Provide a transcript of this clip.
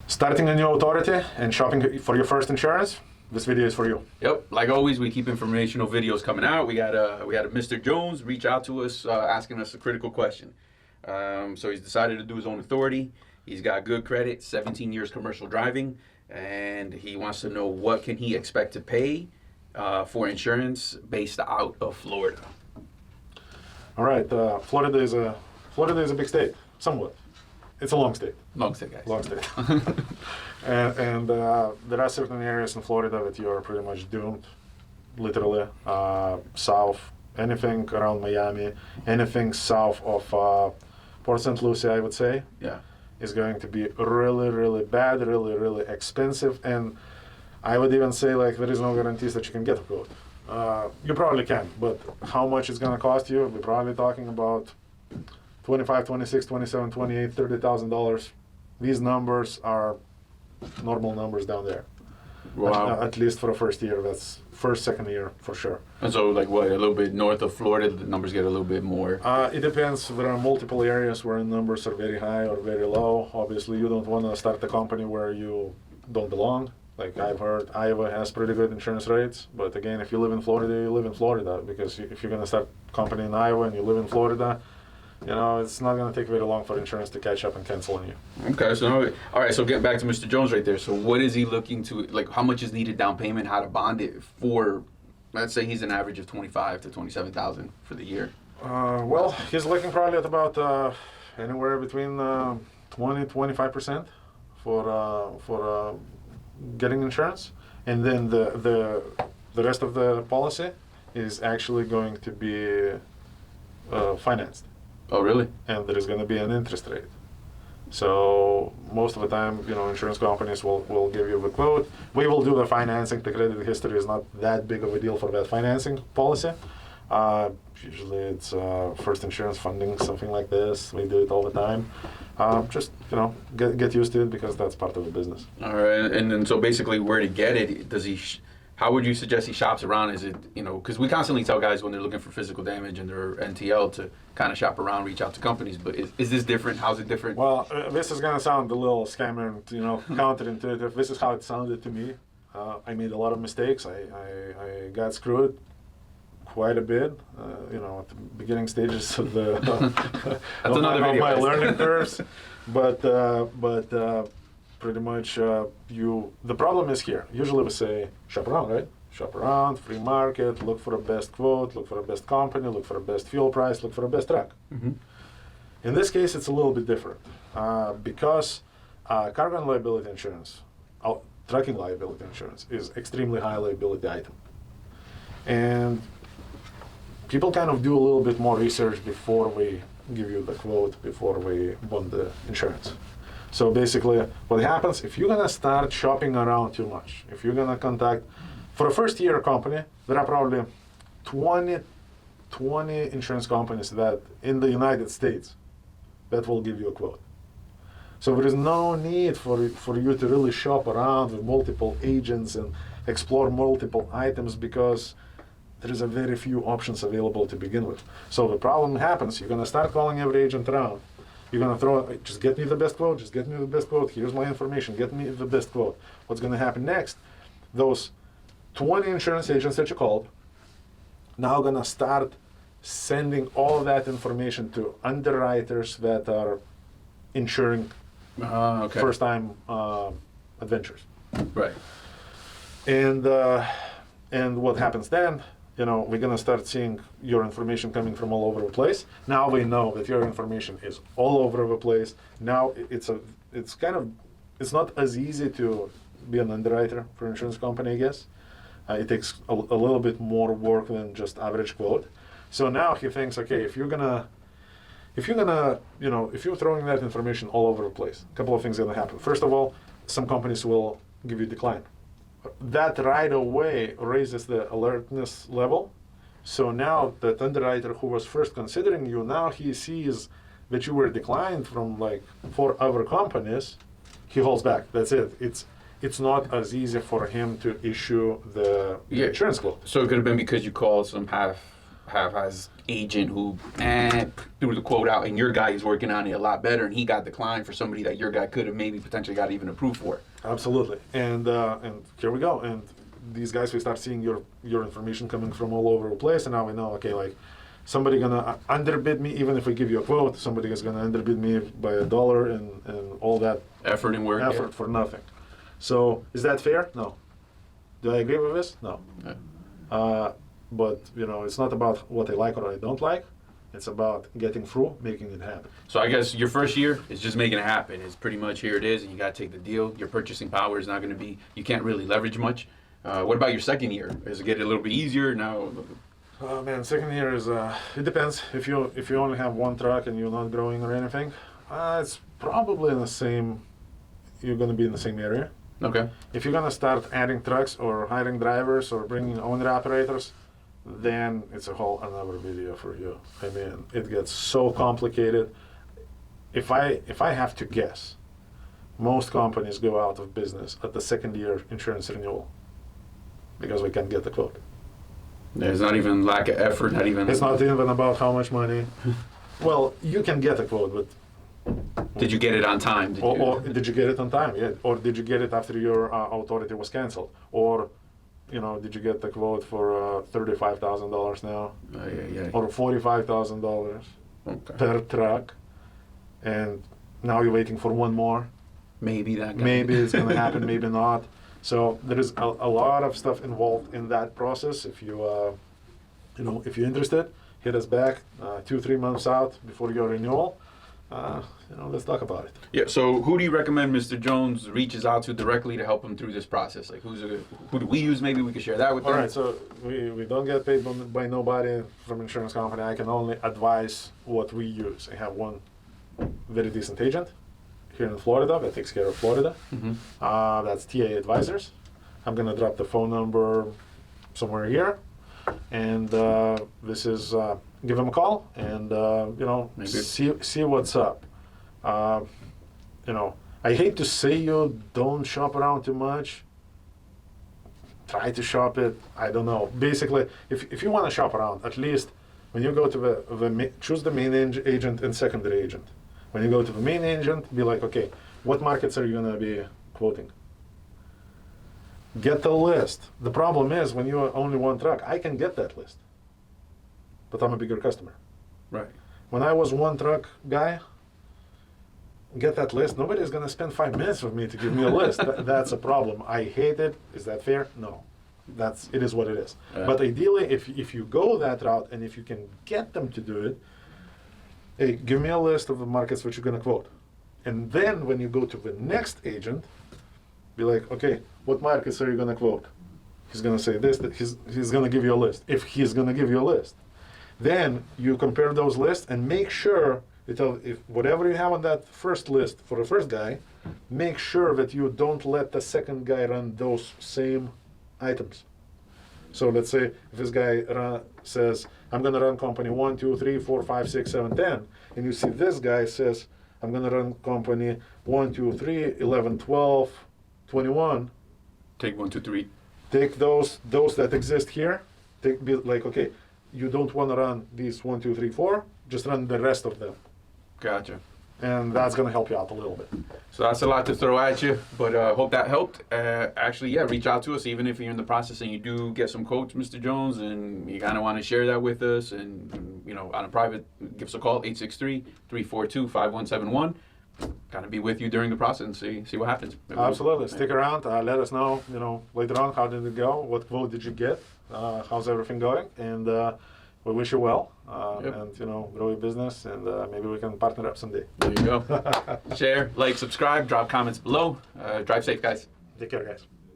Starting a new authority and shopping for your first insurance, this video is for you. Yep. Like always, we keep informational videos coming out. We had a Mr. Jones reach out to us asking us a critical question. So he's decided to do his own authority. He's got good credit, 17 years commercial driving, and he wants to know what can he expect to pay for insurance based out of Florida. All right, Florida is a big state, somewhat. It's a long state. Long state, guys. Long state. and there are certain areas in Florida that you are pretty much doomed, literally. South, anything around Miami, anything south of Port St. Lucie, I would say, Yeah. is going to be really, really bad, really, really expensive. And I would even say, like, there is no guarantees that you can get a quote. You probably can, but how much it's going to cost you, we're probably talking about $25, $26, $27, $28, $30,000. These numbers are normal numbers down there. Wow. At least for the first year. That's first, second year for sure. And so, like, what, a little bit north of Florida, the numbers get a little bit more? It depends. There are multiple areas where numbers are very high or very low. Obviously, you don't want to start a company where you don't belong. Like I've heard, Iowa has pretty good insurance rates. But again, if you live in Florida, you live in Florida. Because if you're going to start a company in Iowa and you live in Florida, you know, it's not going to take very long for insurance to catch up and cancel on you. Okay, so all right, so get back to Mr. Jones right there. So what is he looking to, like, how much is needed down payment, how to bond it for, let's say he's an average of 25 to 27,000 for the year? Well, he's looking probably at about anywhere between 20-25% for getting insurance, and then the rest of the policy is actually going to be financed. Oh, really? And there is going to be an interest rate. So most of the time, you know, insurance companies will give you the quote. We will do the financing. The credit history is not that big of a deal for that financing policy. Usually it's first insurance funding, something like this. We do it all the time. Just, you know, get used to it because that's part of the business. All right, and then so basically where to get it, does he... How would you suggest he shops around? Is it, you know, because we constantly tell guys when they're looking for physical damage and their NTL to kind of shop around, reach out to companies. But is this different? How's it different? Well, this is going to sound a little scammer and, you know, counterintuitive. This is how it sounded to me. I made a lot of mistakes. I got screwed quite a bit, you know, at the beginning stages of the of my learning curves. But pretty much, the problem is here. Usually we say, shop around, right? Shop around, free market, look for the best quote, look for the best company, look for the best fuel price, look for the best truck. Mm-hmm. In this case, it's a little bit different because cargo and liability insurance, trucking liability insurance is extremely high liability item. And people kind of do a little bit more research before we give you the quote, before we bond the insurance. So basically, what happens if you're gonna start shopping around too much, if you're gonna contact, for a first year company, there are probably 20 insurance companies that in the United States that will give you a quote. So there is no need for you to really shop around with multiple agents and explore multiple items because there is a very few options available to begin with. So the problem happens, you're gonna start calling every agent around. You're going to throw, just get me the best quote, just get me the best quote, here's my information, get me the best quote. What's going to happen next? Those 20 insurance agents that you called now going to start sending all of that information to underwriters that are insuring first-time adventures. Right. And what happens then? You know, we're going to start seeing your information coming from all over the place. Now we know that your information is all over the place. Now it's not as easy to be an underwriter for an insurance company, I guess. It takes a little bit more work than just average quote. So now he thinks, okay, if you're throwing that information all over the place, a couple of things are going to happen. First of all, some companies will give you decline. That right away raises the alertness level. So now that underwriter who was first considering you, now he sees that you were declined from like 4 other companies, he holds back. That's it. It's not as easy for him to issue the insurance quote. So it could have been because you called some half has agent who threw the quote out, and your guy is working on it a lot better, and he got declined for somebody that your guy could have maybe potentially got even approved for. Absolutely, and here we go. And these guys, we start seeing your information coming from all over the place, and now we know, okay, like somebody gonna underbid me, even if we give you a quote, somebody is gonna underbid me by $1, and all that Effort and work. effort for nothing. So is that fair? No. Do I agree with this? No. Yeah. But it's not about what I like or I don't like. It's about getting through, making it happen. So I guess your first year is just making it happen. It's pretty much here it is, and you got to take the deal. Your purchasing power is not going to be, you can't really leverage much. What about your second year? Does it get a little bit easier now? Man, second year is, it depends. If you only have one truck and you're not growing or anything, it's probably in the same, you're going to be in the same area. Okay. If you're going to start adding trucks or hiring drivers or bringing owner operators, then it's a whole another video for you. I mean, it gets so complicated. If I have to guess, most companies go out of business at the second year insurance renewal because we can't get the quote. There's not even lack of effort, not even... It's not even about how much money. Well, you can get a quote, but... Did you get it on time? Or did you get it on time? Yeah. Or did you get it after your authority was canceled? Or, did you get the quote for $35,000 now? Yeah. Or $45,000 per truck? And now you're waiting for one more. Maybe that guy. Maybe it's going to happen, maybe not. So there is a lot of stuff involved in that process. If you, if you're interested, hit us back 2-3 months out before your renewal. Let's talk about it. Yeah. So who do you recommend Mr. Jones reaches out to directly to help him through this process? Like who do we use? Maybe we could share that with them. All right. So we don't get paid by nobody from insurance company. I can only advise what we use. I have one very decent agent here in Florida that takes care of Florida. Mm-hmm. That's TA Advisors. I'm gonna drop the phone number somewhere here, and this is give them a call and see what's up. I hate to say you don't shop around too much. Try to shop it. I don't know. Basically, if you want to shop around, at least when you go to choose the main agent and secondary agent. When you go to the main agent, be like, okay, what markets are you going to be quoting? Get the list. The problem is when you only one truck, I can get that list, but I'm a bigger customer. Right. When I was one truck guy, get that list. Nobody's going to spend 5 minutes with me to give me a list. That's a problem. I hate it. Is that fair? No. It is what it is. But ideally, if you go that route and if you can get them to do it, hey, give me a list of the markets which you're going to quote. And then when you go to the next agent, be like, okay, what markets are you going to quote? He's going to say this, that he's going to give you a list. If he's going to give you a list, then you compare those lists and make sure that if whatever you have on that first list for the first guy, make sure that you don't let the second guy run those same items. So let's say if this guy says, I'm going to run company 1, 2, 3, 4, 5, 6, 7, 10, and you see this guy says, I'm going to run company 1, 2, 3, 11, 12, 21. Take 1, 2, 3. Take those that exist here. Be like, okay, you don't want to run these 1, 2, 3, 4. Just run the rest of them. Gotcha. And that's going to help you out a little bit. So that's a lot to throw at you, but hope that helped. Actually, reach out to us, even if you're in the process and you do get some quotes, Mr. Jones, and you kind of want to share that with us, and on a private, give us a call, 863-342-5171. Kind of be with you during the process and see what happens. Absolutely. Stick around. Let us know, later on, how did it go? What quote did you get? How's everything going? And we wish you well, and grow your business, and maybe we can partner up someday. There you go. Share, like, subscribe, drop comments below. Drive safe, guys. Take care, guys.